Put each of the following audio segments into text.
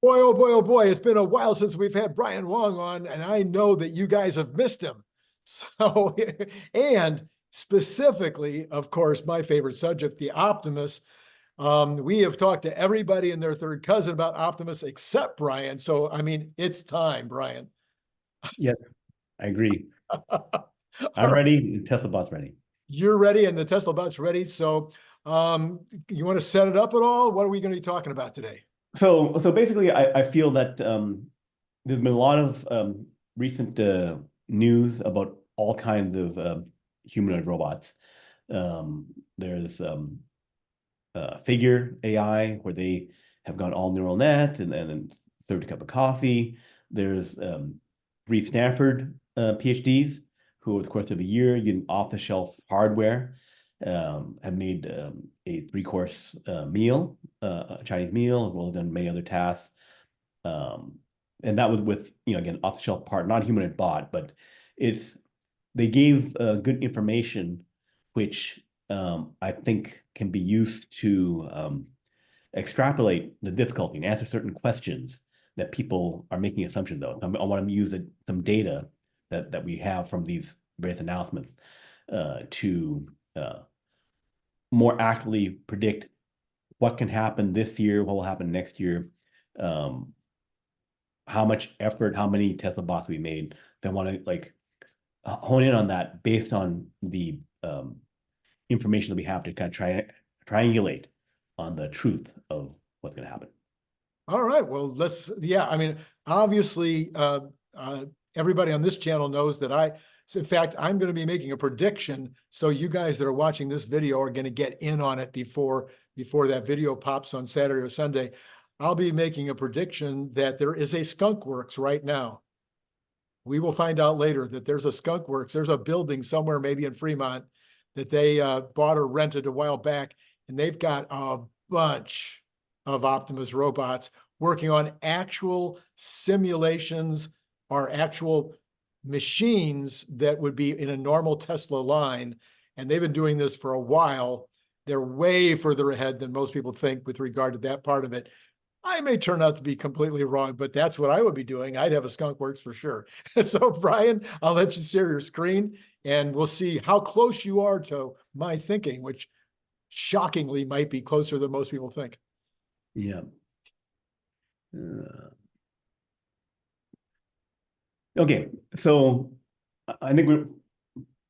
Boy, oh boy, oh boy, it's been a while since we've had Brian Wang on, and I know that you guys have missed him. So, and specifically, of course, my favorite subject, the Optimus. We have talked to everybody and their third cousin about Optimus except Brian. So, I mean, it's time, Brian. Yep, I agree. All I'm right, ready, and Tesla bot's ready. you're ready, and the Tesla bot's ready. So, you want to set it up at all? What are we going to be talking about today? So basically, I feel that there's been a lot of recent news about all kinds of humanoid robots. There's Figure AI, where they have gone all neural net and served a cup of coffee. There's three Stanford PhDs who, over the course of a year, using off-the-shelf hardware, have made a three-course meal, a Chinese meal, as well as done many other tasks. Um, and that was with, again, off-the-shelf part, not humanoid bot, but it's they gave good information, which I think can be used to extrapolate the difficulty and answer certain questions that people are making assumptions of. I want to use some data that we have from these various announcements to more accurately predict what can happen this year, what will happen next year, um, how much effort, how many Tesla bots we made. They want to hone in on that based on the information that we have to kind of triangulate on the truth of what's going to happen. All right. Well, yeah, I mean, obviously, everybody on this channel knows that so in fact, I'm going to be making a prediction. So you guys that are watching this video are going to get in on it before that video pops on Saturday or Sunday. I'll be making a prediction that there is a Skunk Works right now. We will find out later that there's a Skunk Works. There's a building somewhere, maybe in Fremont, that they bought or rented a while back, and they've got a bunch of Optimus robots working on actual simulations or actual machines that would be in a normal Tesla line. And they've been doing this for a while. They're way further ahead than most people think with regard to that part of it. I may turn out to be completely wrong, but that's what I would be doing. I'd have a Skunk Works for sure. So, Brian, I'll let you share your screen and we'll see how close you are to my thinking, which shockingly might be closer than most people think. Yeah. Okay, so I think we're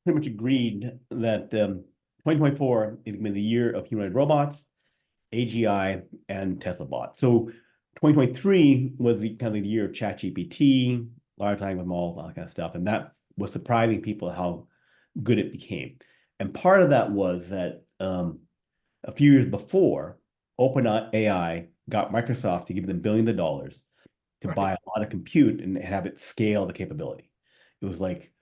pretty much agreed that 2024 is going to be the year of humanoid robots, AGI, and Tesla bots. So 2023 was the kind of the year of ChatGPT, large language models, all that kind of stuff, and that was surprising people how good it became. And part of that was that a few years before, OpenAI got Microsoft to give them billions of dollars to Right. buy a lot of compute and have it scale the capability. It was like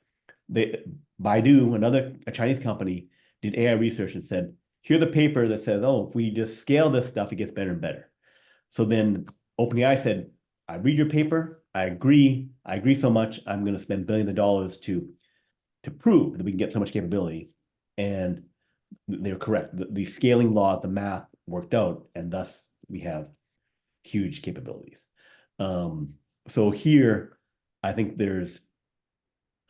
Baidu, a Chinese company, did AI research and said, here's the paper that says, oh, if we just scale this stuff, it gets better and better. So then OpenAI said, I read your paper, I agree so much, I'm going to spend billions of dollars to prove that we can get so much capability. And they're correct. The scaling law, the math worked out, and thus we have huge capabilities. So here, I think there's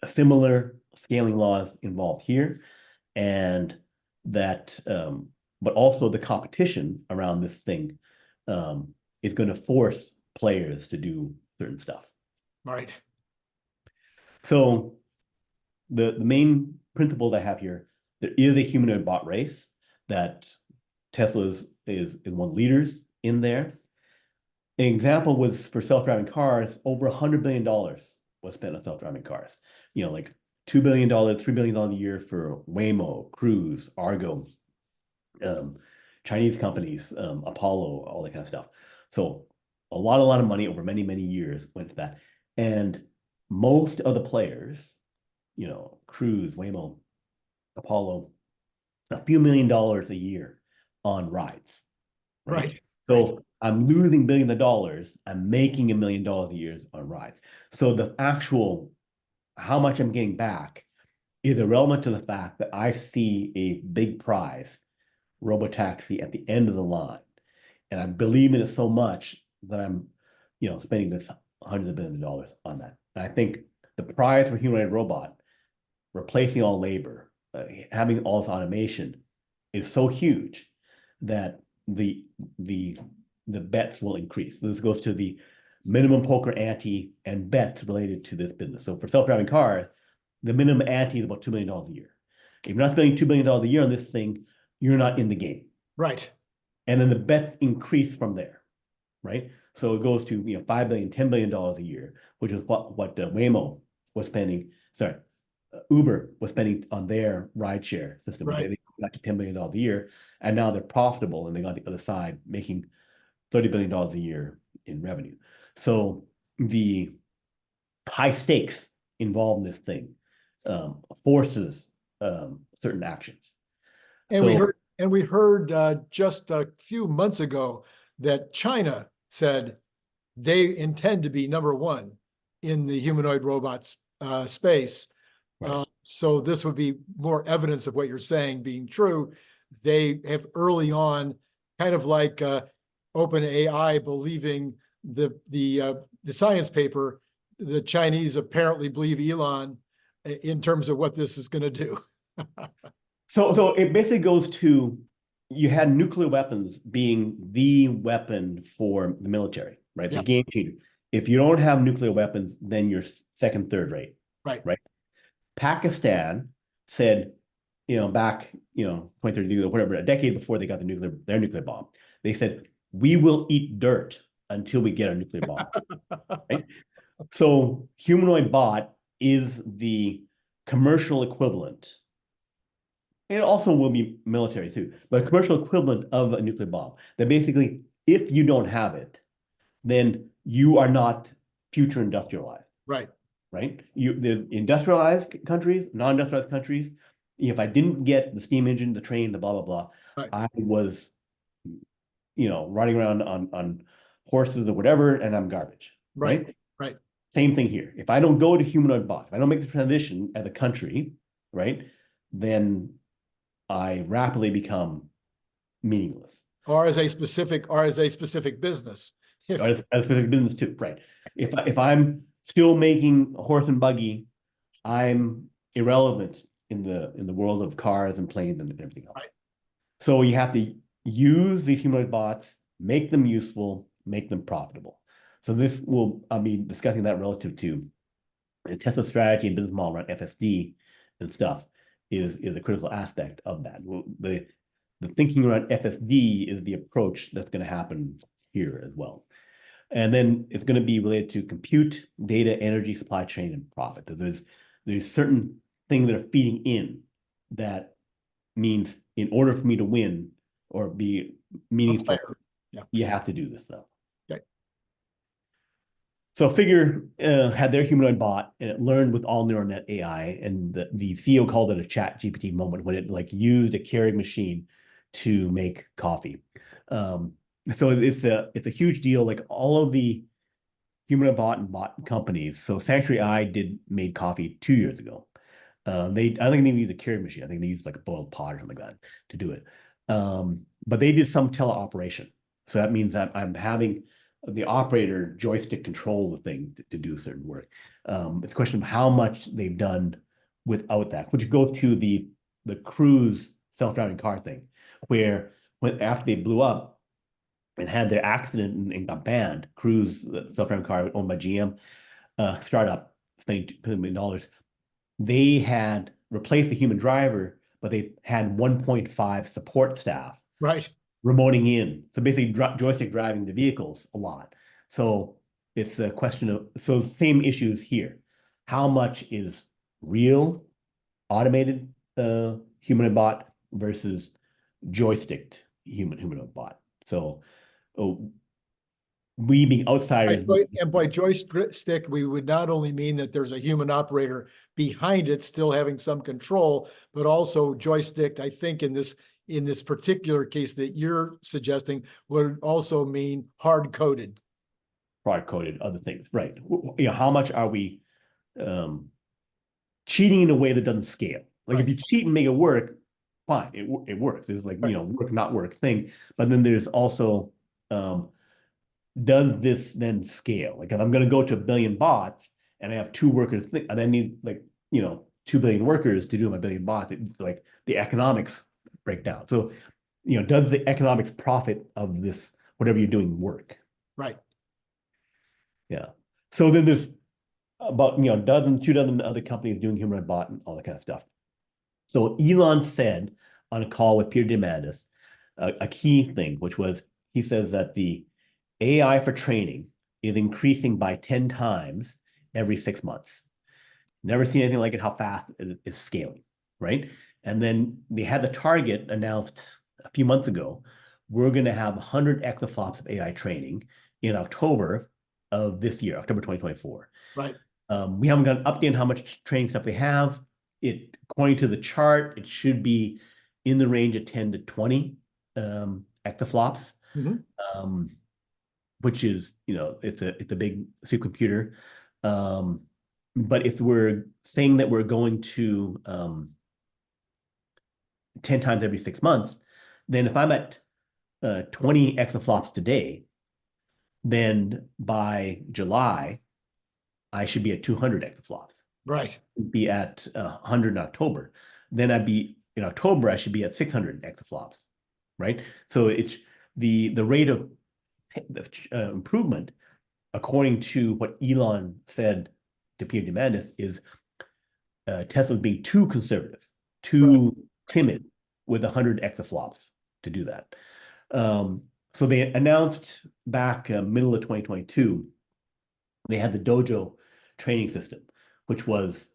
a similar scaling laws involved here, and that, but also the competition around this thing is going to force players to do certain stuff. Right. So the main principles I have here, there is a humanoid bot race that Tesla is one of the leaders in there. An example was for self-driving cars, over $100 billion was spent on self-driving cars. Like $2 billion, $3 billion a year for Waymo, Cruise, Argo, Chinese companies, Apollo, all that kind of stuff. So a lot of money over many, many years went to that. And most of the players, Cruise, Waymo, Apollo, a few $1 million a year on rides, right? Right. Right. So I'm losing billions of dollars. I'm making $1 million a year on rides. So the actual how much I'm getting back is irrelevant to the fact that I see a big prize, robotaxi, at the end of the line. And I believe in it so much that I'm spending this hundreds of billions of dollars on that. And I think the prize for humanoid robot, replacing all labor, having all this automation, is so huge that the bets will increase. This goes to the minimum poker ante and bets related to this business. So for self-driving cars, the minimum ante is about $2 million a year. If you're not spending $2 million a year on this thing, you're not in the game. Right. And then the bets increase from there, right? So it goes to $5 billion, $10 billion a year, which is what Waymo was spending. Sorry, Uber was spending on their rideshare system. Right. They got to $10 billion a year, and now they're profitable, and they got the other side making $30 billion a year in revenue. So the high stakes involved in this thing forces certain actions. And we heard just a few months ago that China said they intend to be number one in the humanoid robots space. Right. So this would be more evidence of what you're saying being true. They have early on, kind of like OpenAI believing the science paper, the Chinese apparently believe Elon in terms of what this is going to do. So it basically goes to, you had nuclear weapons being the weapon for the military, right? Yeah. The game changer. If you don't have nuclear weapons, then you're second, third rate. Right. Right. Pakistan said, back, 20, or whatever, a decade before they got their nuclear bomb, they said, we will eat dirt until we get a nuclear bomb. Right? So humanoid bot is the commercial equivalent. It also will be military too, but a commercial equivalent of a nuclear bomb. That basically, if you don't have it, then you are not future industrialized. Right. Right? The industrialized countries, non-industrialized countries, if I didn't get the steam engine, the train, the blah, blah, blah, Right. I was, riding around on horses or whatever, and I'm garbage. Right. Right. Same thing here. If I don't go to humanoid bot, if I don't make the transition as a country, right, then I rapidly become meaningless. Or as a specific business. Or as a specific business too, right? If I'm still making horse and buggy, I'm irrelevant in the world of cars and planes and everything else. Right. So you have to use these humanoid bots, make them useful, make them profitable. So I'll be discussing that relative to the Tesla strategy and business model around FSD and stuff is a critical aspect of that. The thinking around FSD is the approach that's going to happen here as well. And then it's going to be related to compute, data, energy, supply chain, and profit. There's certain things that are feeding in that means in order for me to win or be meaningful, you have to do this stuff. Okay. So Figure had their humanoid bot, and it learned with all neural net AI, and the CEO called it a chat GPT moment when it used a Keurig machine to make coffee. So it's a huge deal. Like all of the humanoid bot and bot companies. So Sanctuary AI made coffee 2 years ago. I don't think they used a Keurig machine. I think they used like a boiled pot or something like that to do it. But they did some teleoperation. So that means that I'm having the operator joystick control the thing to do certain work. It's a question of how much they've done without that, which goes to the Cruise self-driving car thing, where after they blew up and had their accident and got banned, Cruise, the self-driving car owned by GM, startup, spending $2 million, they had replaced the human driver, but they had 1.5 support staff. Right. Remoting in. So basically joystick driving the vehicles a lot. So it's a question of, so same issues here. How much is real automated humanoid bot versus joysticked humanoid bot? So we being outsiders. And by joystick, we would not only mean that there's a human operator behind it still having some control, but also joystick, I think in this particular case that you're suggesting would also mean hard-coded. Hard-coded, other things, right. How much are we cheating in a way that doesn't scale? Like if you cheat and make it work, fine, it works. It's like, work, not work thing. But then there's also does this then scale? Like if I'm going to go to 1 billion bots and I have 2 workers, and I need like, 2 billion workers to do my 1 billion bots, like the economics break down. So, does the economics profit of this, whatever you're doing, work? Right. Yeah. So then there's about, 2 dozen other companies doing humanoid bot and all that kind of stuff. So Elon said on a call with Peter Diamandis, a key thing, which was he says that the AI for training is increasing by 10 times every 6 months. Never seen anything like it, how fast it is scaling, right? And then they had the target announced a few months ago. We're going to have 100 exaflops of AI training in October of this year, October 2024. Right. We haven't got an update on how much training stuff we have. According to the chart, it should be in the range of 10 to 20 exaflops, which is, it's a big supercomputer. But if we're saying that we're going to 10 times every 6 months, then if I'm at 20 exaflops today, then by July, I should be at 200 exaflops. Right. Be at 100 in October. Then in October, I should be at 600 exaflops, right? So it's the rate of improvement, according to what Elon said to Peter Diamandis, is Tesla's being too conservative, too timid with 100 exaflops to do that. So they announced back middle of 2022, they had the Dojo training system, which was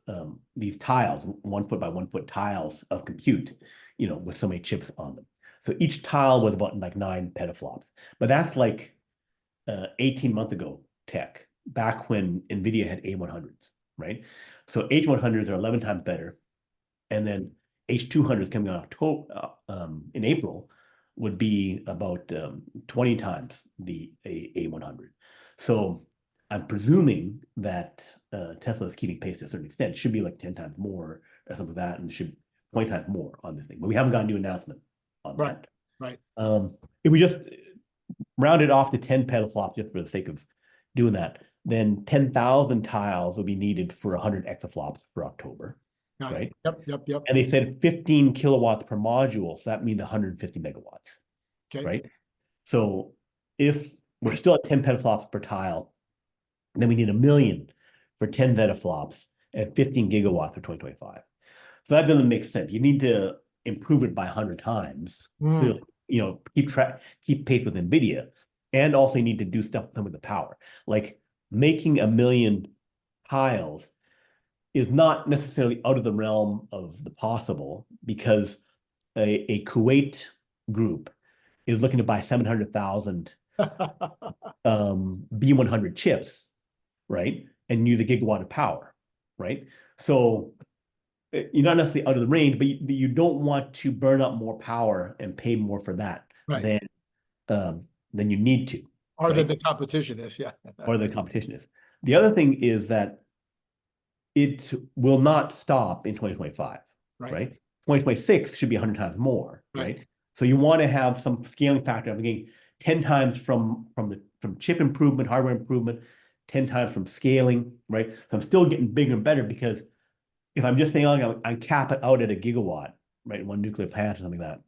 these tiles, 1 foot by 1 foot tiles of compute, with so many chips on them. So each tile was about like 9 petaflops. But that's like 18 months ago tech, back when NVIDIA had A100s, right? So H100s are 11 times better. And then H200s coming on October, in April would be about 20 times the A100. So I'm presuming that Tesla is keeping pace to a certain extent. It should be like 10 times more or something like that, and it should 20 times more on this thing. But we haven't got a new announcement on that. Right. If we just round it off to 10 petaflops just for the sake of doing that, then 10,000 tiles will be needed for 100 exaflops for October, right? Yep. And they said 15 kilowatts per module, so that means 150 megawatts, Okay. right? So if we're still at 10 petaflops per tile, then we need 1 million for 10 zetaflops and 15 gigawatts for 2025. So that doesn't make sense. You need to improve it by 100 times. Clearly, keep pace with NVIDIA, and also you need to do stuff with the power. Like making 1 million tiles is not necessarily out of the realm of the possible, because a Kuwait group is looking to buy 700,000 B100 chips, right? And use a gigawatt of power, right? So you're not necessarily out of the range, but you don't want to burn up more power and pay more for that than you need to. Or right? that the competition is, yeah. Or the competition is. The other thing is that it will not stop in 2025, right? 2026 should be 100 times more, right? So you want to have some scaling factor. I'm getting 10 times from chip improvement, hardware improvement, 10 times from scaling, right? So I'm still getting bigger and better, because if I'm just saying, I'm cap it out at a gigawatt, right? One nuclear plant or something like that.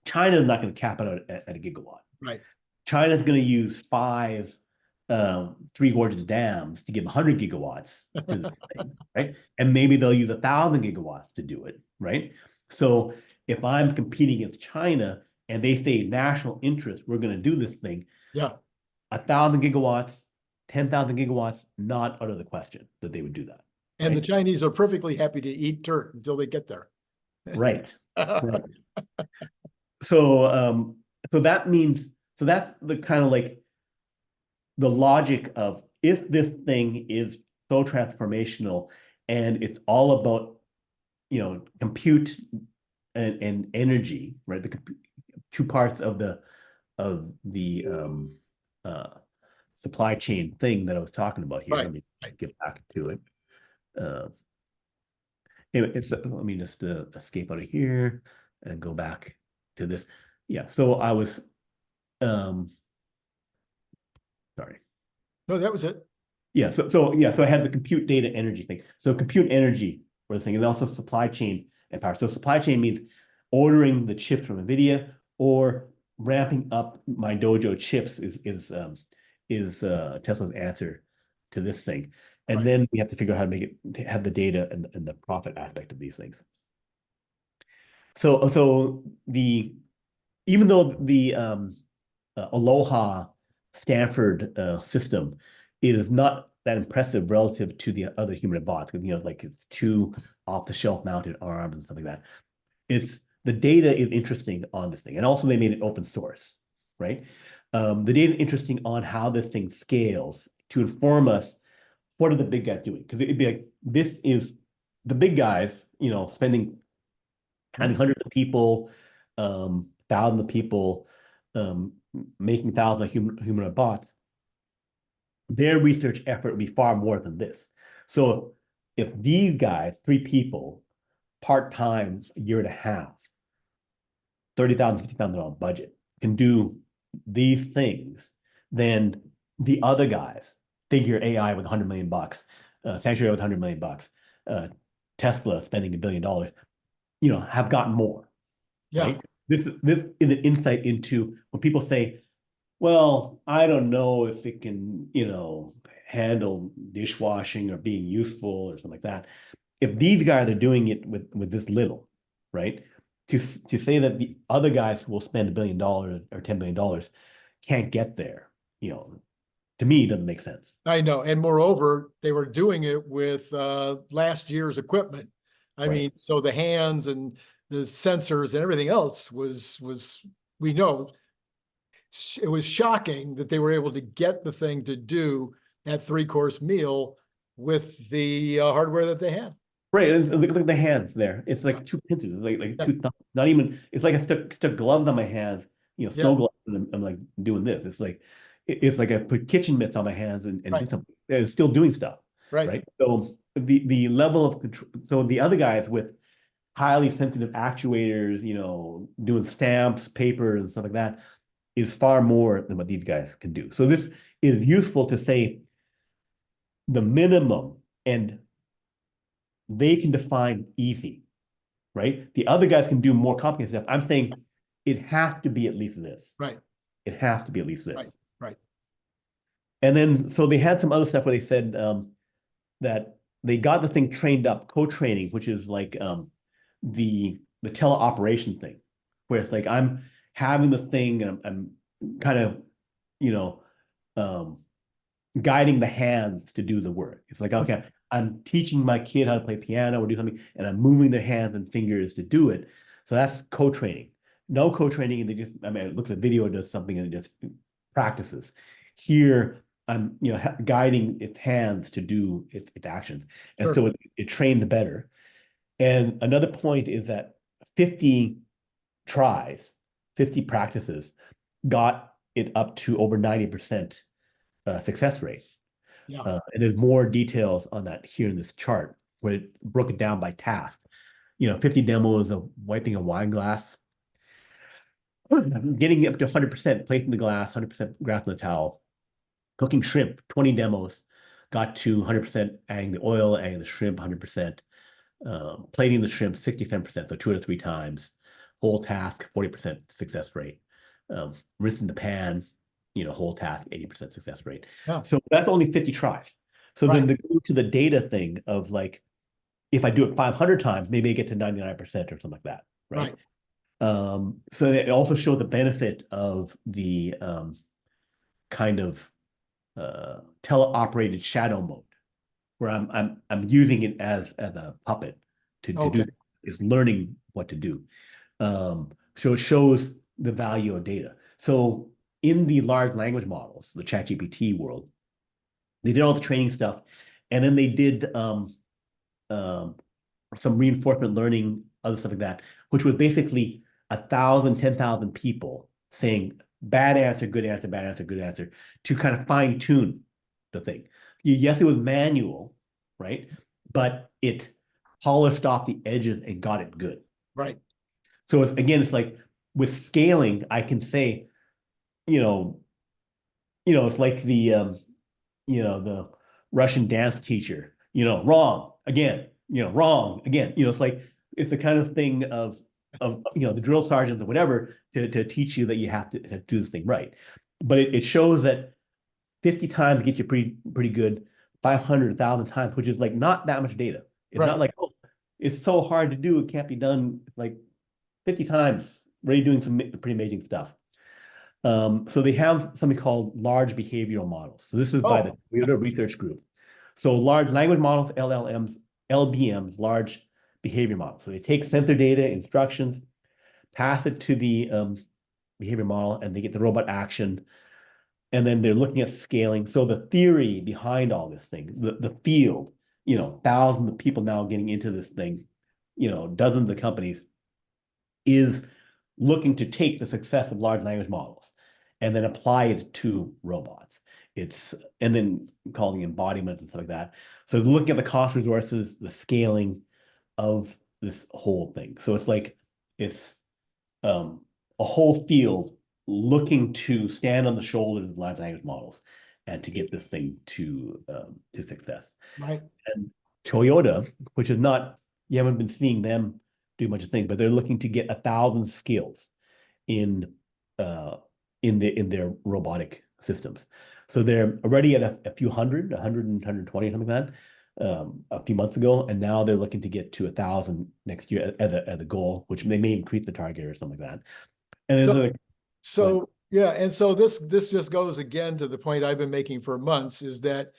China is not going to cap it out at a gigawatt. Right. China's going to use 5 Three Gorges dams to give 100 gigawatts to the thing, right? And maybe they'll use 1,000 gigawatts to do it, right? So if I'm competing against China and they say national interest, we're going to do this thing. Yeah. 1,000 gigawatts, 10,000 gigawatts, not out of the question that they would do that. And right? the Chinese are perfectly happy to eat dirt until they get there. Right. Right. So that means, so that's the kind of like the logic of, if this thing is so transformational and it's all about, compute and energy, right? The two parts of the supply chain thing that I was talking about here. Right. Let me get back to it. Anyway, let me just escape out of here and go back to this. Yeah, so I was No, that was it. Yeah, so I had the compute data energy thing. So compute energy were the thing, and also supply chain and power. So supply chain means ordering the chips from NVIDIA or ramping up my Dojo chips is Tesla's answer to this thing. And Right. then we have to figure out how to make it have the data and the profit aspect of these things. So the even though the Aloha Stanford system is not that impressive relative to the other human bots, because like it's two off-the-shelf mounted arms and stuff like that. It's the data is interesting on this thing, and also they made it open source, right? The data is interesting on how this thing scales to inform us what are the big guys doing, because it'd be like this is the big guys, spending having hundreds of people, thousands of people, um, making thousands of humanoid bots, their research effort would be far more than this. So if these guys, 3 people, part-time, a year and a half, $30,000, $50,000 budget, can do these things, then the other guys, Figure AI with $100 million, Sanctuary with $100 million, Tesla spending $1 billion, have gotten more, Yeah. right? This is an insight into when people say, well, I don't know if it can, handle dishwashing or being useful or something like that. If these guys are doing it with this little, right? To say that the other guys who will spend $1 billion or $10 billion can't get there, to me, it doesn't make sense. I know. And moreover, they were doing it with last year's equipment. I Right. mean, so the hands and the sensors and everything else we know it was shocking that they were able to get the thing to do that 3-course meal with the hardware that they had. Right. Look at the hands there. It's like two pincers. It's like Yeah. two thumbs. Not even. It's like I stuck gloves on my hands. Yeah. Snow gloves, and I'm like doing this. It's like I put kitchen mitts on my hands and did something. And it's still doing stuff. Right. Right. So the level of control. So the other guys with highly sensitive actuators, doing stamps, paper, and stuff like that, is far more than what these guys can do. So this is useful to say the minimum, and they can define easy, right? The other guys can do more complicated stuff. I'm saying it has to be at least this. Right. It has to be at least this. Right. Right. And then, so they had some other stuff where they said that they got the thing trained up, co-training, which is like the teleoperation thing, where it's like I'm having the thing and I'm kind of, you know, um, guiding the hands to do the work. It's like, okay, I'm teaching my kid how to play piano or do something, and I'm moving their hands and fingers to do it. So that's co-training. No co-training, and it looks at video, does something, and it just practices. Here, I'm, guiding its hands to do its actions. And Sure. so it trained better. And another point is that 50 tries, 50 practices got it up to over 90% success rate. Yeah. And there's more details on that here in this chart where it broke it down by task. 50 demos of wiping a wine glass, getting up to 100%, placing the glass, 100% grass in the towel, cooking shrimp, 20 demos, got to 100%, adding the oil, adding the shrimp, 100%, plating the shrimp, 67%, so 2 to 3 times, whole task, 40% success rate, rinsing the pan, whole task, 80% success rate. Yeah. So that's only 50 tries. So Right. then the go to the data thing of like, if I do it 500 times, maybe I get to 99% or something like that, right? So it also showed the benefit of the kind of teleoperated shadow mode, where I'm using it as a puppet to do is learning what to do. So it shows the value of data. So in the large language models, the ChatGPT world, they did all the training stuff, and then they did some reinforcement learning, other stuff like that, which was basically 1,000, 10,000 people saying bad answer, good answer, bad answer, good answer, to kind of fine tune the thing. Yes, it was manual, right? But it polished off the edges and got it good. Right. So it's like with scaling, I can say, it's like the Russian dance teacher, wrong again, wrong again. It's like it's the kind of thing of the drill sergeant or whatever to teach you that you have to do this thing right. But it shows that 50 times gets you pretty good, 500,000 times, which is like not that much data. It's not Right. like, oh, it's so hard to do, it can't be done. Like 50 times, already doing some pretty amazing stuff. So they have something called large behavioral models. So this is by the Oh, Toyota Research Group. So large language models, LLMs, LBMs, large behavior models. So they take sensor data, instructions, pass it to the behavior model, and they get the robot action. And then they're looking at scaling. So the theory behind all this thing, the field, thousands of people now getting into this thing, dozens of companies, is looking to take the success of large language models and then apply it to robots. And then calling embodiments and stuff like that. So looking at the cost resources, the scaling of this whole thing. So it's a whole field looking to stand on the shoulders of large language models and to get this thing to success. right. And Toyota, which is not, you haven't been seeing them do much of things, but they're looking to get 1,000 skills in their robotic systems. So they're already at a few hundred, 100 and 120, something like that, a few months ago, and now they're looking to get to 1,000 next year as a goal, which they may increase the target or something like that. And there's So, a so yeah, and so this just goes again to the point I've been making for months is that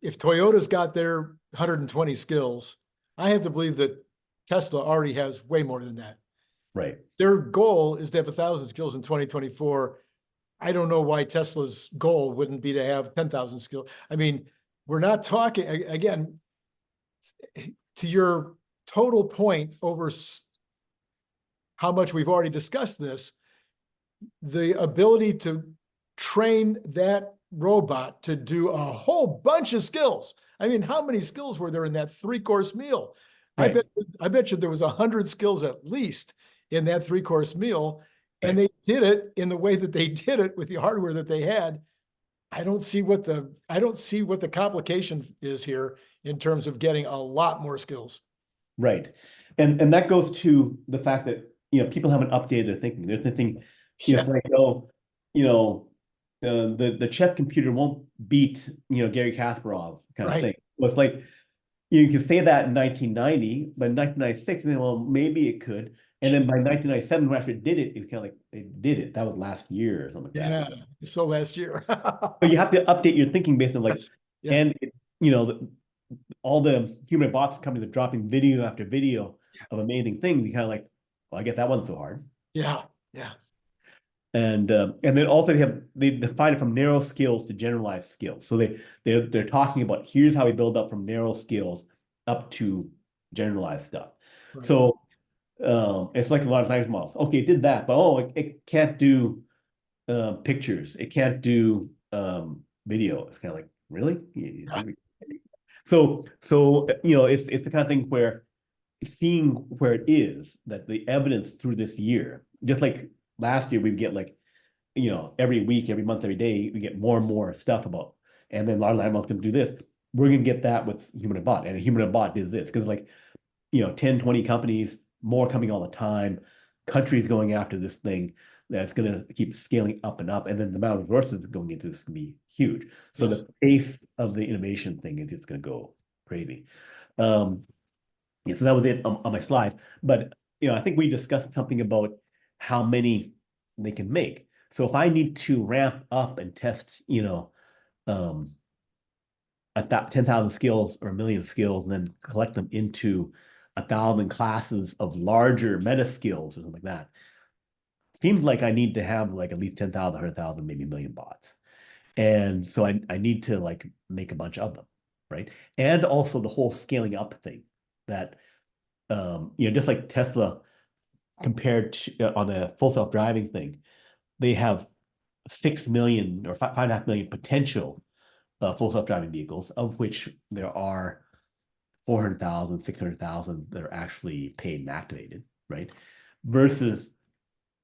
if Toyota's got their 120 skills, I have to believe that Tesla already has way more than that. right, Their goal is to have 1,000 skills in 2024. I don't know why Tesla's goal wouldn't be to have 10,000 skills. I mean, we're not talking again to your total point over how much we've already discussed this. The ability to train that robot to do a whole bunch of skills. I mean, how many skills were there in that 3-course meal? right, I bet you there was 100 skills at least in that 3-course meal, and right. they did it in the way that they did it with the hardware that they had. I don't see what the complication is here in terms of getting a lot more skills. Right. And that goes to the fact that, people haven't updated their thinking. They're thinking, it's Yeah, like, oh, you know, the chess computer won't beat, Gary Kasparov kind of right. thing. Well, it's like, you can say that in 1990, but in 1996, well, maybe it could. And then by 1997, when after it did it, it was kind of like it did it. That was last year or something like that. Yeah. So last year. So you have to update your thinking based on like, Yes. Yes. and all the human bots companies are dropping video after video of amazing things. You kind of like, well, I guess that wasn't so hard. Yeah. Yeah. And then also they define it from narrow skills to generalized skills. So they're talking about here's how we build up from narrow skills up to generalized stuff. Right. So it's like a lot of language models. Okay, it did that, but it can't do pictures. It can't do video. It's kind of like, really? Yeah. So it's the kind of thing where seeing where it is that the evidence through this year, just like last year, we get like, every week, every month, every day, we get more and more stuff about, and then large language models can do this. We're going to get that with human and bot, and a human and bot is this because like, 10, 20 companies, more coming all the time, countries going after this thing that's going to keep scaling up and up. And then the amount of resources going into this can be huge. So Yes. the pace of the innovation thing is just going to go crazy. Yeah, so that was it on my slide. But, I think we discussed something about how many they can make. So if I need to ramp up and test, at that 10,000 skills or 1,000,000 skills and then collect them into 1,000 classes of larger meta skills or something like that. Seems like I need to have like at least 10,000, 100,000, maybe 1,000,000 bots. And so I need to like make a bunch of them, right? And also the whole scaling up thing that, just like Tesla compared to on the full self-driving thing, they have 6 million or 5.5 million potential full self-driving vehicles, of which there are 400,000, 600,000 that are actually paid and activated, right? Versus,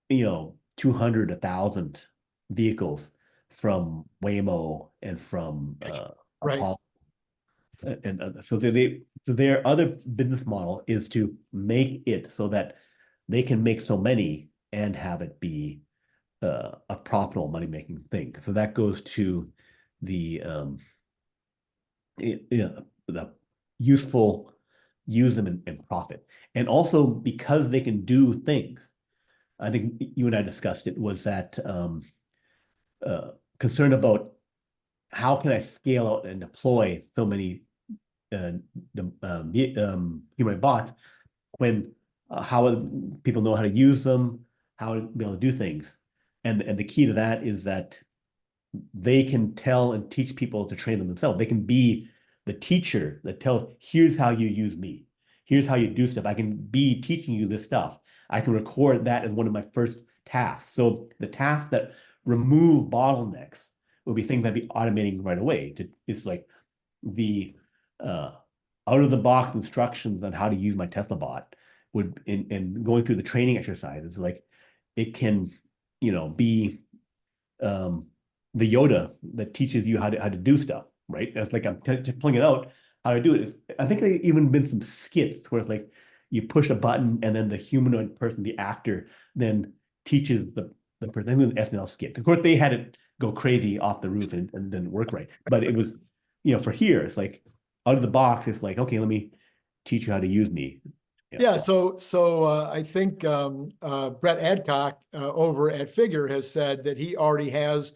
200, 1,000 vehicles from Waymo and from Right. Apollo. So their other business model is to make it so that they can make so many and have it be a profitable money-making thing. So that goes to the the useful, use them and profit. And also because they can do things, I think you and I discussed it, was that concern about how can I scale out and deploy so many humanoid bots when how people know how to use them, how to be able to do things. And the key to that is that they can tell and teach people to train them themselves. They can be the teacher that tells, here's how you use me. Here's how you do stuff. I can be teaching you this stuff. I can record that as one of my first tasks. So the tasks that remove bottlenecks will be things I'd be automating right away. It's like the out of the box instructions on how to use my Tesla bot would in going through the training exercises, like it can, be the Yoda that teaches you how to do stuff, right? It's like I'm pulling it out how to do it. I think there even been some skits where it's like you push a button and then the humanoid person, the actor, then teaches the person. I think it was an SNL skit. Of course, they had it go crazy off the roof and didn't work right. But it was, for here, it's like out of the box. It's like, okay, let me teach you how to use me. Yeah, so I think Brett Adcock over at Figure has said that he already has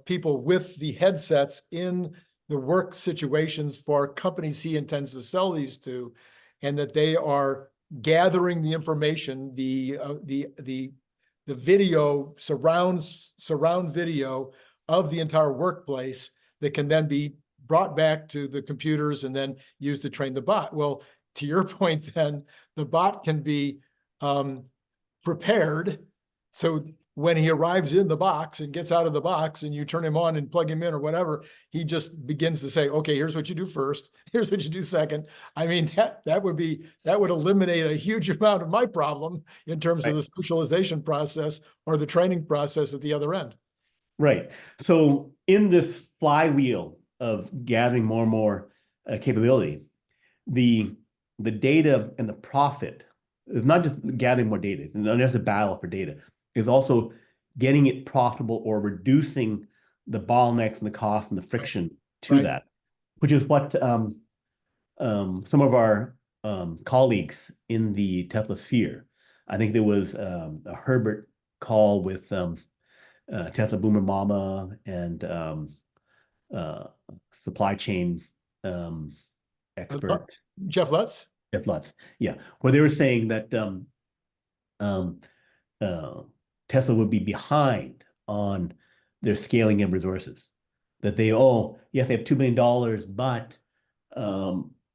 people with the headsets in the work situations for companies he intends to sell these to, and that they are gathering the information, the video surround video of the entire workplace that can then be brought back to the computers and then used to train the bot. Well, to your point, then the bot can be prepared. So when he arrives in the box and gets out of the box and you turn him on and plug him in or whatever, he just begins to say, okay, here's what you do first. Here's what you do second. I mean, that would eliminate a huge amount of my problem in terms of the socialization process or the training process at the other end. Right. So in this flywheel of gathering more and more capability, the data and the profit is not just gathering more data, it's not just a battle for data, is also getting it profitable or reducing the bottlenecks and the cost and the friction to that, which is what some of our colleagues in the Tesla sphere, I think there was a Herbert call with Tesla Boomer Mama and supply chain expert Jeff Lutz. Jeff Lutz, yeah, where they were saying that um, uh, Tesla would be behind on their scaling of resources. That they, yes, they have $2 billion, but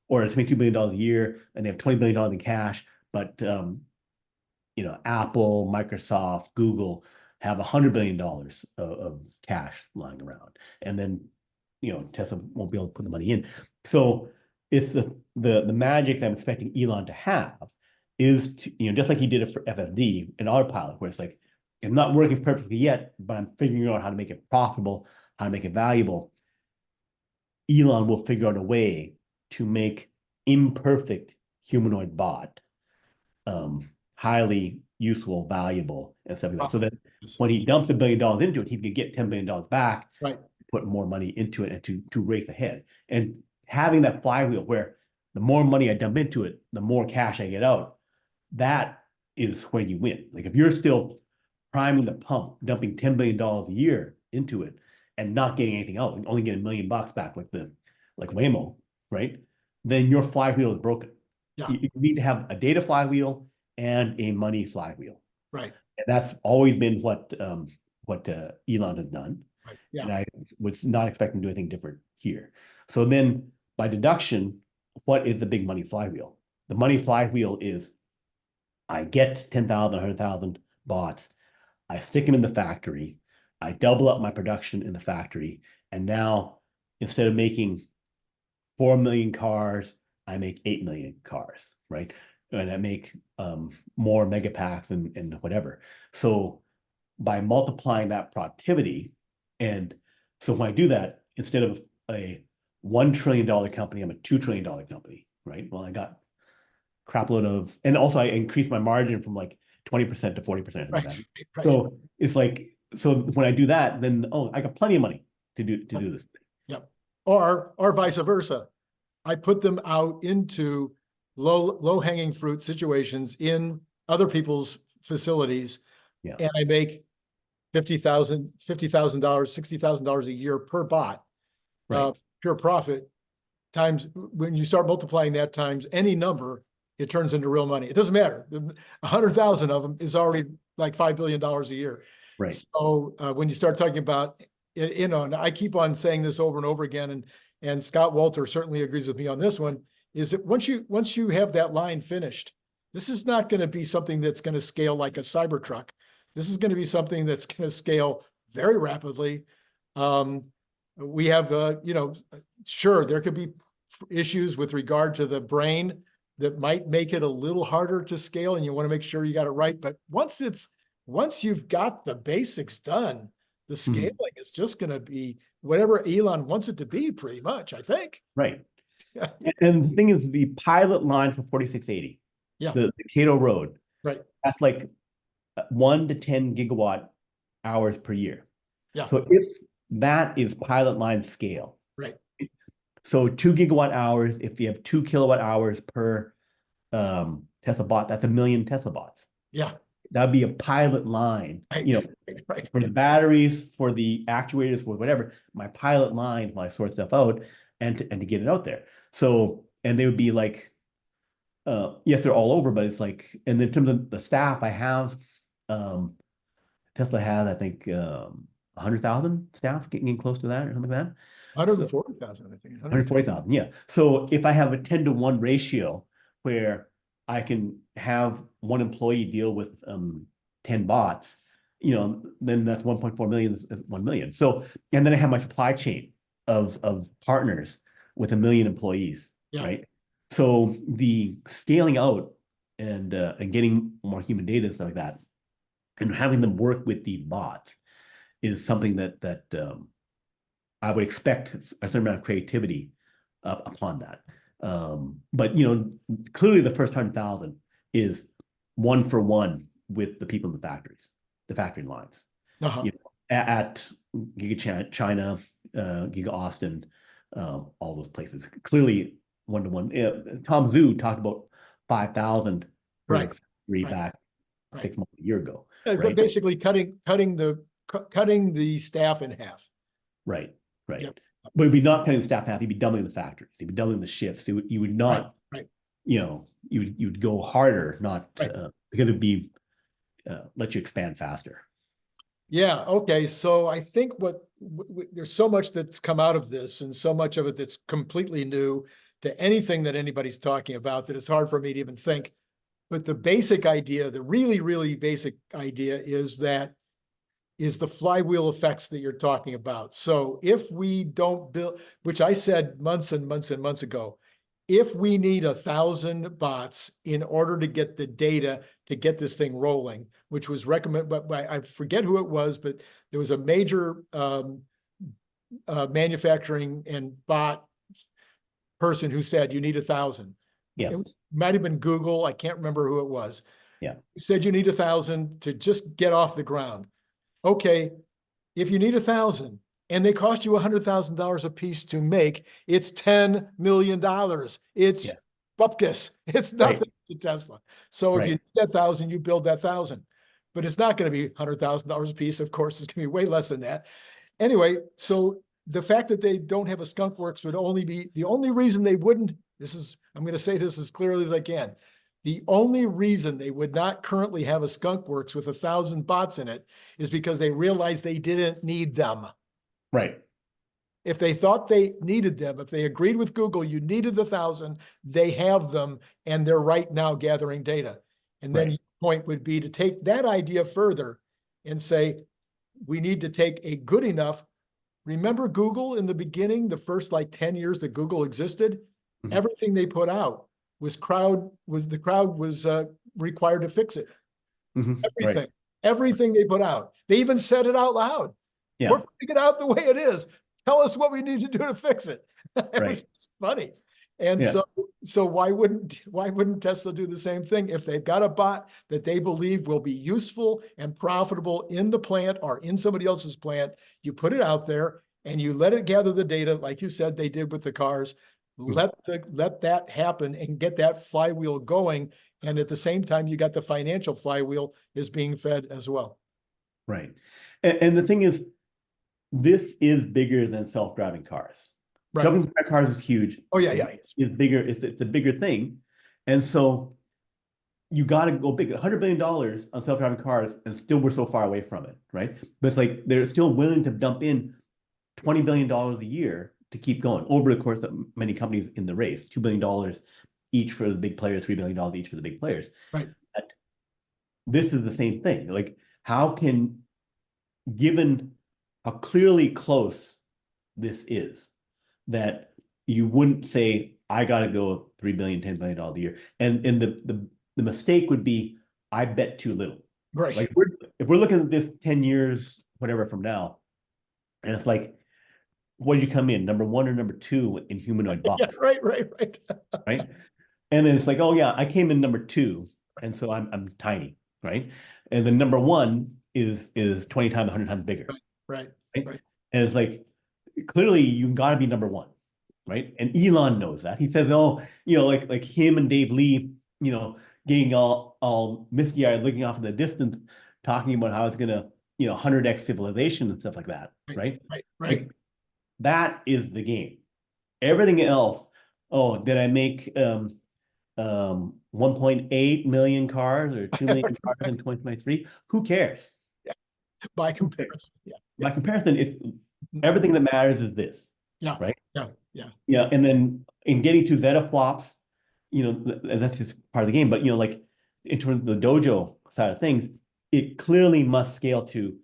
or it's making $2 billion a year, and they have $20 billion in cash, but Apple, Microsoft, Google have $100 billion of cash lying around, and then Tesla won't be able to put the money in. So it's the magic that I'm expecting Elon to have is to, just like he did it for FSD and Autopilot, where it's like it's not working perfectly yet, but I'm figuring out how to make it profitable, how to make it valuable. Elon will figure out a way to make imperfect humanoid bot highly useful, valuable, and stuff like that. So that when he dumps $1 billion into it, he can get $10 billion back, put more money into it, and to race ahead. And having that flywheel where the more money I dump into it, the more cash I get out, that is when you win. Like if you're still priming the pump, dumping $10 billion a year into it and not getting anything out, only getting $1 million back like Waymo, right? Then your flywheel is broken. Yeah. You need to have a data flywheel and a money flywheel. Right. And that's always been what Elon has done. Right. Yeah. And I was not expecting to do anything different here. So then by deduction, what is the big money flywheel? The money flywheel is I get 10,000, 100,000 bots. I stick them in the factory. I double up my production in the factory. And now instead of making 4 million cars, I make 8 million cars, right? And I make more megapacks and whatever. So by multiplying that productivity, And so when I do that, instead of a $1 trillion company, I'm a $2 trillion company, right? Well, I got crap load of, and also I increased my margin from like 20% to 40%. Right, Like right. so it's like, so when I do that, then, oh, I got plenty of money to do this thing. Yep. Or vice versa. I put them out into low hanging fruit situations in other people's facilities, Yeah. and I make $50,000, $60,000 a year per bot, Right. pure profit. Times when you start multiplying that times any number, it turns into real money. It doesn't matter. 100,000 of them is already like $5 billion a year. Right. So when you start talking about, you know, and I keep on saying this over and over again, and Scott Walter certainly agrees with me on this one, is that once you have that line finished, this is not going to be something that's going to scale like a Cybertruck. This is going to be something that's going to scale very rapidly. We have, you know, sure, there could be issues with regard to the brain that might make it a little harder to scale, and you want to make sure you got it right. But once you've got the basics done, the scaling is just going to be whatever Elon wants it to be, pretty much, I think. Right. And the thing is, the pilot line for 4680, Yeah. the Cato Road, Right. that's like 1 to 10 gigawatt hours per year. Yeah. So if that is pilot line scale, Right. so 2 gigawatt hours, if you have 2 kilowatt hours per Tesla bot, that's 1 million Tesla bots. Yeah. That'd be a pilot line, Right. you know, Right. for the batteries, for the actuators, for whatever, my pilot line when I sort stuff out and to get it out there. So, and they would be like, yes, they're all over, but it's like, and in terms of the staff, I have, Tesla has, I think, 100,000 staff, getting close to that or something like that. 140,000, I think. 140,000, yeah. So if I have a 10-to-1 ratio where I can have one employee deal with 10 bots, you know, then that's 1.4 million is 1 million. So, and then I have my supply chain of partners with 1 million employees, Yeah. right? So the scaling out and getting more human data and stuff like that, and having them work with these bots is something that I would expect a certain amount of creativity upon that. But you know, clearly the first 100,000 is 1-for-1 with the people in the factories, the factory lines. You know, at Giga China, Giga Austin, all those places. Clearly 1-to-1. Tom Zhu talked about 5,000 Right. back 6 months, a year ago. But basically cutting the staff in half. Right. Right. Yep. But it'd be not cutting the staff half. You'd be doubling the factories. You'd be doubling the shifts. You would not, right. You know, you would go harder, not right. Because it'd be let you expand faster. Yeah. Okay. So I think there's so much that's come out of this, and so much of it that's completely new to anything that anybody's talking about, that it's hard for me to even think. But the basic idea, the really, really basic idea, is the flywheel effects that you're talking about. So if we don't build, which I said months and months and months ago, if we need 1,000 bots in order to get the data to get this thing rolling, which was recommended, but I forget who it was, but there was a major manufacturing and bot person who said you need 1,000. Yeah. It might have been Google. I can't remember who it was. Yeah. He said you need 1,000 to just get off the ground. Okay, if you need 1,000 and they cost you $100,000 a piece to make, it's $10 million. It's bupkis. It's nothing to Tesla. So if you need that 1,000, you build that 1,000. But it's not going to be $100,000 a piece. Of course, it's going to be way less than that. Anyway, so the fact that they don't have a Skunk Works would only be, the only reason they wouldn't, I'm going to say this as clearly as I can. The only reason they would not currently have a Skunk Works with 1,000 bots in it is because they realized they didn't need them. Right. If they thought they needed them, if they agreed with Google, you needed the 1,000, they have them, and they're right now gathering data. And then your point would be to take that idea further and say, we need to take a good enough. Remember Google in the beginning, the first like 10 years that Google existed, everything they put out was the crowd was required to fix it. Everything they put out. They even said it out loud. Yeah. We're putting it out the way it is. Tell us what we need to do to fix it. It was funny. And Yeah. so why wouldn't Tesla do the same thing if they've got a bot that they believe will be useful and profitable in the plant or in somebody else's plant? You put it out there and you let it gather the data, like you said they did with the cars. Let that happen and get that flywheel going. And at the same time, you got the financial flywheel is being fed as well. Right. And the thing is, this is bigger than self-driving cars. Right. Self-driving cars is huge. Oh yeah, yeah. It's bigger. It's a bigger thing, and so you got to go big. $100 billion on self-driving cars, and still we're so far away from it, right? But it's like they're still willing to dump in $20 billion a year to keep going over the course of many companies in the race. $2 billion each for the big players, $3 billion each for the big players. Right. But this is the same thing. Like, how can, given how clearly close this is, that you wouldn't say, I got to go $3 billion, $10 billion a year. And the mistake would be, I bet too little. Right. Like, if we're looking at this 10 years, whatever from now, and it's like, what did you come in, number 1 or number 2 in humanoid bot? Yeah, right. Right. And then it's like, oh yeah, I came in number 2, and so I'm tiny, right? And then number 1 is 20 times, 100 times bigger. Right. And it's like, clearly you got to be number 1, right? And Elon knows that. He says, oh, like him and Dave Lee, getting all misty-eyed, looking off in the distance, talking about how it's gonna, 100x civilization and stuff like that, right? Right. Like, that is the game. Everything else, oh, did I make 1.8 million cars or 2 million cars in 2023? Who cares? Yeah. By comparison. Yeah. By comparison, it's everything that matters is this. Yeah. Right. Yeah. And then in getting to zettaflops, that's just part of the game. But like in terms of the dojo side of things, it clearly must scale to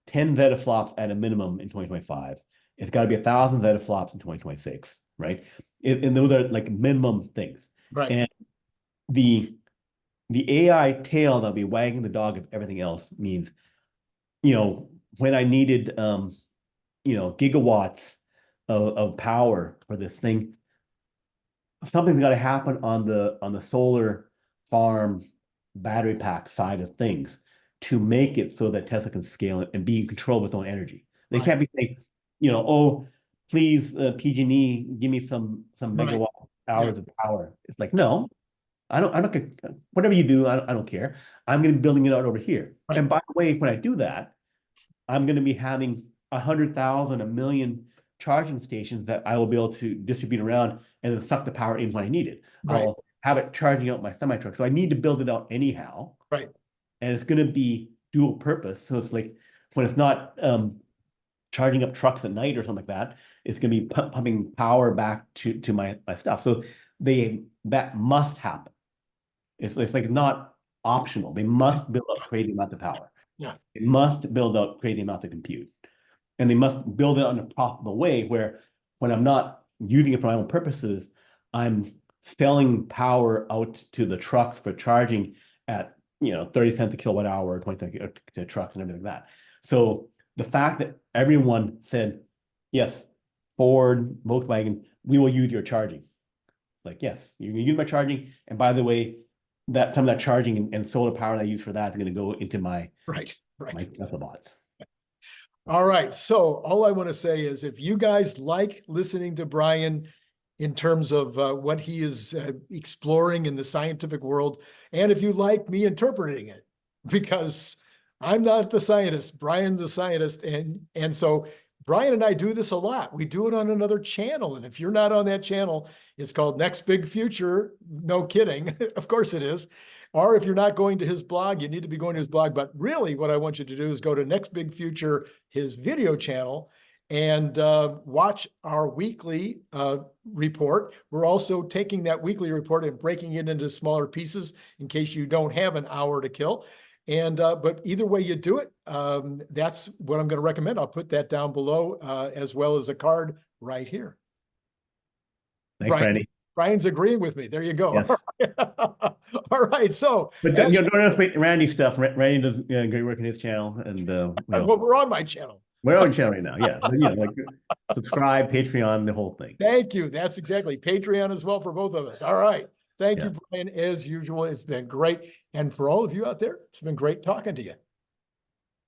10 zettaflops at a minimum in 2025. It's got to be 1,000 zettaflops in 2026, right? And those are like minimum things. Right. And the AI tail that'll be wagging the dog of everything else means, when I needed gigawatts of power for this thing, something's got to happen on the solar farm battery pack side of things to make it so that Tesla can scale it and be in control of its own energy. They can't be saying, oh, please, PG&E, give me some megawatt hours of power. It's like, no, I don't care. Whatever you do, I don't care. I'm going to be building it out over here. Right. And by the way, when I do that, I'm going to be having 100,000, 1 million charging stations that I will be able to distribute around and then suck the power in when I need it. Right. I'll have it charging out my semi-truck. So I need to build it out anyhow. Right. And it's going to be dual purpose. So it's like, when it's not charging up trucks at night or something like that, it's going to be pumping power back to my stuff. So that must happen. It's like not optional. They must build out crazy amount of power. Yeah. They must build out crazy amount of compute. And they must build it in a profitable way where when I'm not using it for my own purposes, I'm selling power out to the trucks for charging at 30 cents a kilowatt hour or 20 cents to trucks and everything like that. So the fact that everyone said, yes, Ford, Volkswagen, we will use your charging. Like, yes, you can use my charging. And by the way, that some of that charging and solar power that I use for that is going to go into my my Tesla bots. All right. So all I want to say is, if you guys like listening to Brian in terms of what he is exploring in the scientific world, and if you like me interpreting it, because I'm not the scientist, Brian the scientist, and so Brian and I do this a lot. We do it on another channel, and if you're not on that channel, it's called Next Big Future. No kidding. Of course it is. Or if you're not going to his blog, you need to be going to his blog. But really what I want you to do is go to Next Big Future, his video channel, and watch our weekly report. We're also taking that weekly report and breaking it into smaller pieces in case you don't have an hour to kill. And but either way you do it, that's what I'm going to recommend. I'll put that down below as well as a card right here. Thanks, Randy. Brian's agreeing with me. There you go. Yes. All right. So, but don't underestimate Randy's stuff. Randy does great work in his channel, and well, we're on my channel. We're on channel right now. Yeah. But, like subscribe, Patreon, the whole thing. Thank you. That's exactly Patreon as well for both of us. All right. Thank Yeah. you, Brian. As usual, it's been great. And for all of you out there, it's been great talking to you.